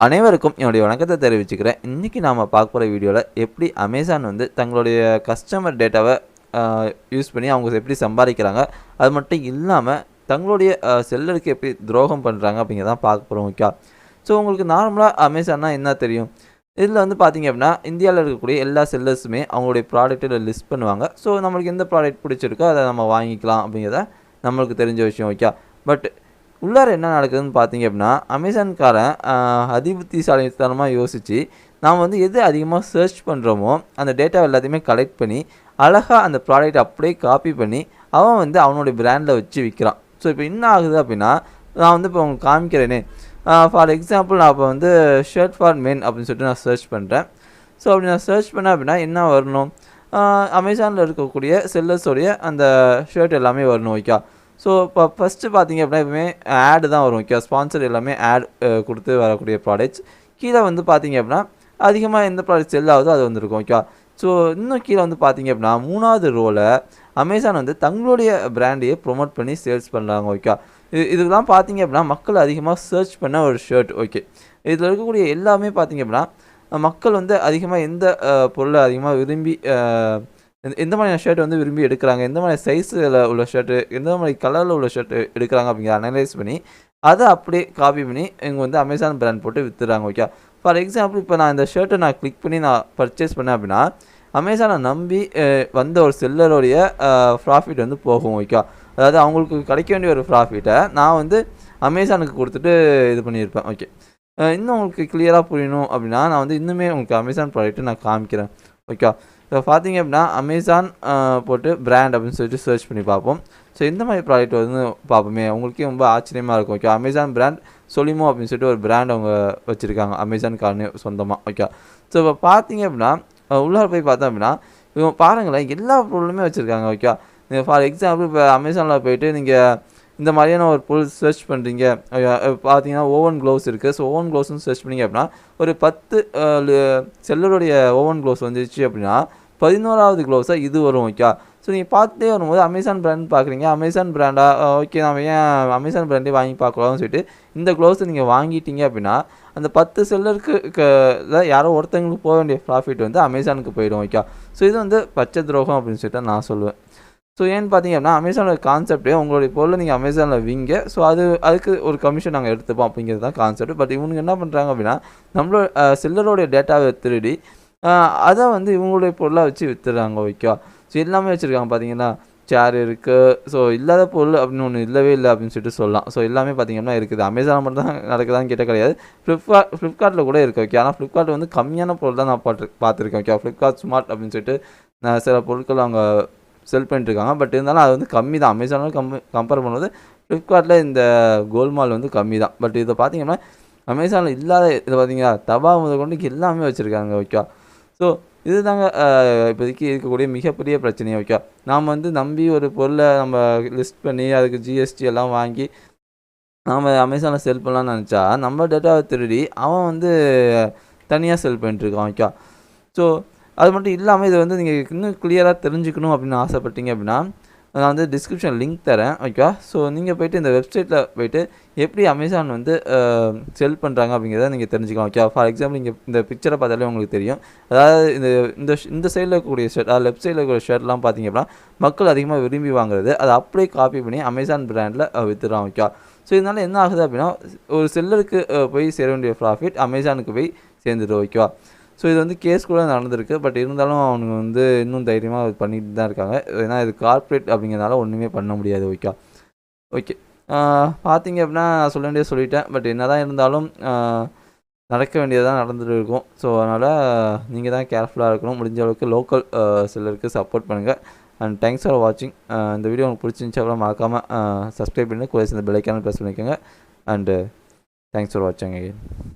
அனைவருக்கும் என்னுடைய வணக்கத்தை தெரிவிச்சுக்கிறேன். இன்றைக்கி நாம் பார்க்க போகிற வீடியோவில் எப்படி அமேசான் வந்து தங்களுடைய கஸ்டமர் டேட்டாவை யூஸ் பண்ணி அவங்க எப்படி சம்பாதிக்கிறாங்க, அது மட்டும் இல்லாமல் தங்களுடைய செல்லருக்கு எப்படி துரோகம் பண்ணுறாங்க அப்படிங்கிறதான் பார்க்க போகிறோம். ஓகே, ஸோ உங்களுக்கு நார்மலாக அமேசான்னா என்ன தெரியும்? இதில் வந்து பார்த்திங்க அப்படின்னா இந்தியாவில் இருக்கக்கூடிய எல்லா செல்லர்ஸுமே அவங்களுடைய ப்ராடக்ட்டில் லிஸ்ட் பண்ணுவாங்க. ஸோ நம்மளுக்கு எந்த ப்ராடக்ட் பிடிச்சிருக்கோ அதை நம்ம வாங்கிக்கலாம் அப்படிங்கிறத நம்மளுக்கு தெரிஞ்ச விஷயம். ஓகே, பட் உள்ளார என்ன நடக்குதுன்னு பார்த்தீங்க அப்படின்னா அமேசான்காரன் அதிபுத்திசாலித்தனமாக யோசித்து நாம் வந்து எது அதிகமாக சர்ச் பண்ணுறோமோ அந்த டேட்டா எல்லாத்தையுமே கலெக்ட் பண்ணி அழகாக அந்த ப்ராடக்ட் அப்படியே காப்பி பண்ணி அவன் வந்து அவனுடைய பிராண்டில் வச்சு விற்கிறான். ஸோ இப்போ என்ன ஆகுது அப்படின்னா நான் வந்து இப்போ உங்களுக்கு காமிக்கிறேனே, ஃபார் எக்ஸாம்பிள் நான் இப்போ வந்து ஷர்ட் ஃபார் மென் அப்படின்னு சொல்லிட்டு நான் சர்ச் பண்ணுறேன். ஸோ அப்படி நான் சர்ச் பண்ணேன் அப்படின்னா என்ன வரணும்? அமேசானில் இருக்கக்கூடிய செல்லர்ஸோடைய அந்த ஷர்ட் எல்லாமே வரணும். ஓகே, ஸோ இப்போ ஃபஸ்ட்டு பார்த்தீங்க அப்படின்னா எப்பவுமே ஆடு தான் வரும். ஓகே, ஸ்பான்சர் எல்லாமே ஆட் கொடுத்து வரக்கூடிய ப்ராடக்ட்ஸ். கீழே வந்து பார்த்தீங்க அப்படின்னா அதிகமாக எந்த ப்ராடக்ட் செல் ஆகுதோ அது வந்துருக்கும். ஓகே, ஸோ இன்னும் கீழே வந்து பார்த்தீங்க அப்படின்னா 3வது ரோவில் அமேசான் வந்து தங்களுடைய பிராண்டையே ப்ரொமோட் பண்ணி சேல்ஸ் பண்ணுறாங்க. ஓகே, இதெல்லாம் பார்த்தீங்க அப்படின்னா மக்கள் அதிகமாக சர்ச் பண்ண ஒரு ஷர்ட். ஓகே, இதில் இருக்கக்கூடிய எல்லாமே பார்த்தீங்க அப்படின்னா மக்கள் வந்து அதிகமாக எந்த பொருளை அதிகமாக விரும்பி எந்த மாதிரியான ஷர்ட் வந்து விரும்பி எடுக்கிறாங்க, எந்த மாதிரி சைஸில் உள்ள ஷர்ட்டு, எந்த மாதிரி கலரில் உள்ள ஷர்ட்டு எடுக்கிறாங்க அப்படிங்கிற அனலைஸ் பண்ணி அதை அப்படியே காப்பி பண்ணி இங்கே வந்து அமேசான் பிராண்ட் போட்டு விற்றுறாங்க. ஓகே, ஃபார் எக்ஸாம்பிள் இப்போ நான் இந்த ஷர்ட்டை நான் கிளிக் பண்ணி நான் பர்ச்சேஸ் பண்ணேன் அப்படின்னா அமேசானை நம்பி வந்த ஒரு செல்லருடைய ப்ராஃபிட் வந்து போகும். ஓகே, அதாவது அவங்களுக்கு கிடைக்க வேண்டிய ஒரு ப்ராஃபிட்டை நான் வந்து அமேசானுக்கு கொடுத்துட்டு இது பண்ணியிருப்பேன். ஓகே, இன்னும் உங்களுக்கு கிளியராக புரியணும் அப்படின்னா நான் வந்து இன்னுமே உங்களுக்கு அமேசான் ப்ராடக்ட்டு நான் காமிக்கிறேன். ஓகே, இப்போ பார்த்தீங்க அப்படின்னா அமேசான் போட்டு பிராண்ட் அப்படின்னு சொல்லிட்டு சர்ச் பண்ணி பார்ப்போம். ஸோ இந்த மாதிரி ப்ராடக்ட் வந்து பார்ப்போமே, உங்களுக்கே ரொம்ப ஆச்சரியமாக இருக்கும். ஓகே, அமேசான் பிராண்ட் சொலிமோ அப்படின்னு சொல்லிட்டு ஒரு பிராண்ட் அவங்க வச்சுருக்காங்க அமேசான் காரனே சொந்தமாக. ஓகே, ஸோ இப்போ பார்த்தீங்க அப்படின்னா உள்ளார போய் பார்த்தோம் அப்படின்னா இவங்க பாருங்களேன் எல்லா பொருளுமே வச்சுருக்காங்க. ஓகே, நீங்கள் ஃபார் எக்ஸாம்பிள் இப்போ அமேசானில் போய்ட்டு நீங்கள் இந்த மாதிரியான ஒரு பொருள் சர்ச் பண்ணுறீங்க பார்த்தீங்கன்னா ஓவன் க்ளவுஸ் இருக்குது. ஸோ ஓவன் க்ளவுஸ்னு சர்ச் பண்ணிங்க அப்படின்னா ஒரு 10 செல்லருடைய ஓவன் க்ளவுஸ் வந்துச்சு அப்படின்னா 11வது க்ளவுஸாக இது வரும். ஓகே, ஸோ நீங்கள் பார்த்துட்டே வரும்போது அமேசான் பிராண்ட் பார்க்குறீங்க, அமேசான் பிராண்டா ஓகே நம்ம ஏன் அமேசான் பிராண்டே வாங்கி பார்க்கலாம்னு சொல்லிட்டு இந்த க்ளவுஸை நீங்கள் வாங்கிட்டீங்க அப்படின்னா அந்த 10 செல்லருக்கு யாரோ ஒருத்தங்களுக்கு போக வேண்டிய ப்ராஃபிட் வந்து அமேசானுக்கு போயிடும். ஓகே, ஸோ இது வந்து பச்சை துரோகம் அப்படின்னு சொல்லிட்டு நான் சொல்லுவேன். ஸோ ஏன்னு பார்த்தீங்க அப்படின்னா அமேசானோட கான்செப்டே உங்களுடைய பொருளை நீங்கள் அமேசானில் விங்க, ஸோ அதுக்கு ஒரு கமிஷன் நாங்கள் எடுத்துப்போம் அப்படிங்கிறது தான் கான்செப்ட். பட் இவங்க என்ன பண்ணுறாங்க அப்படின்னா நம்மளோட செல்லரோடைய டேட்டாவை திருடி அதை வந்து இவங்களுடைய பொருளாக வச்சு விற்றுறாங்க. ஓகே, ஸோ எல்லாமே வச்சுருக்காங்க. பார்த்தீங்கன்னா சேர் இருக்குது. ஸோ இல்லாத பொருள் அப்படின்னு ஒன்று இல்லவே இல்லை அப்படின்னு சொல்லிட்டு சொல்லலாம். ஸோ எல்லாமே பார்த்தீங்கன்னா இருக்குது. அமேசான் மட்டும் தான் நடக்குதான்னு கேட்டால் கிடையாது, ஃப்ளிப்கார்ட்டில் கூட இருக்குது. ஓகே, ஆனால் ஃப்ளிப்கார்ட் வந்து கம்மியான பொருள் தான் நான் பார்த்துருக்கேன். ஓகே, ஃப்ளிப்கார்ட் ஸ்மார்ட் அப்படின்னு சொல்லிட்டு நான் சில பொருட்கள் அவங்க செல் பண்ணிட்டுருக்காங்க. பட் இருந்தாலும் அது வந்து கம்மி தான். அமேசானோட கம்பேர் பண்ணும்போது ஃப்ளிப்கார்ட்டில் இந்த கோல்மால் வந்து கம்மி தான். பட் இதை பார்த்தீங்கன்னா அமேசானில் இல்லாத இதை பார்த்தீங்கன்னா தவா முதல் கொண்டு எல்லாமே வச்சுருக்காங்க. ஓகே, ஸோ இது தாங்க இப்போதைக்கு இருக்கக்கூடிய மிகப்பெரிய பிரச்சனையே. ஓகே, நாம் வந்து நம்பி ஒரு பொருளை நம்ம லிஸ்ட் பண்ணி அதுக்கு ஜிஎஸ்டி எல்லாம் வாங்கி நாம் அமேசானில் செல் பண்ணலான்னு நினச்சா நம்ம டேட்டாவை திருடி அவன் வந்து தனியாக செல் பண்ணிட்டுருக்கான். ஓகே, ஸோ அது மட்டும் இல்லாமல் இதை வந்து நீங்கள் இன்னும் கிளியராக தெரிஞ்சுக்கணும் அப்படின்னு ஆசைப்பட்டீங்க அப்படின்னா நான் வந்து டிஸ்கிரிப்ஷன் லிங்க் தரேன். ஓகே, ஸோ நீங்கள் போய்ட்டு இந்த வெப்சைட்டில் போய்ட்டு எப்படி அமேசான் வந்து செல் பண்ணுறாங்க அப்படிங்கிறத நீங்கள் தெரிஞ்சுக்கலாம். ஓகே, ஃபார் எக்ஸாம்பிள் நீங்கள் இந்த பிக்சரை பார்த்தாலே உங்களுக்கு தெரியும். அதாவது இந்த சைடில் இருக்கக்கூடிய ஷர்ட், அதாவது லெஃப்ட் சைடில் இருக்கிற ஷர்ட்லாம் பார்த்தீங்க அப்படின்னா மக்கள் அதிகமாக விரும்பி வாங்குறது, அதை அப்படியே காப்பி பண்ணி அமேசான் பிராண்டில் விற்றுறான். ஓகே, ஸோ இதனால் என்ன ஆகுது அப்படின்னா ஒரு செல்லருக்கு போய் சேர வேண்டிய ப்ராஃபிட் அமேசானுக்கு போய் சேர்ந்துடும். ஓகேவா, ஸோ இது வந்து கேஸ் கூட நடந்திருக்கு. பட் இருந்தாலும் அவனுங்க வந்து இன்னும் தைரியமாக பண்ணிட்டு தான் இருக்காங்க. ஏன்னா இது கார்ப்பரேட் அப்படிங்கிறதுனால ஒன்றுமே பண்ண முடியாது. ஓகே, ஓகே, பார்த்தீங்க அப்படின்னா நான் சொல்ல வேண்டியது சொல்லிட்டேன். பட் என்ன தான் இருந்தாலும் நடக்க வேண்டியதாக நடந்துட்டு இருக்கும். ஸோ அதனால் நீங்கள் தான் கேர்ஃபுல்லாக இருக்கணும். முடிஞ்ச அளவுக்கு லோக்கல் செல்லருக்கு சப்போர்ட் பண்ணுங்கள். அண்ட் தேங்க்ஸ் ஃபார் வாட்சிங். இந்த வீடியோ உங்களுக்கு பிடிச்சிருந்துச்சா கூட மறக்காமல் சப்ஸ்கிரைப் பண்ணி கூட இந்த பெல் ஐக்கானை ப்ரெஸ் பண்ணிக்கோங்க. அண்டு தேங்க்ஸ் ஃபார் வாட்சிங் அகைன்.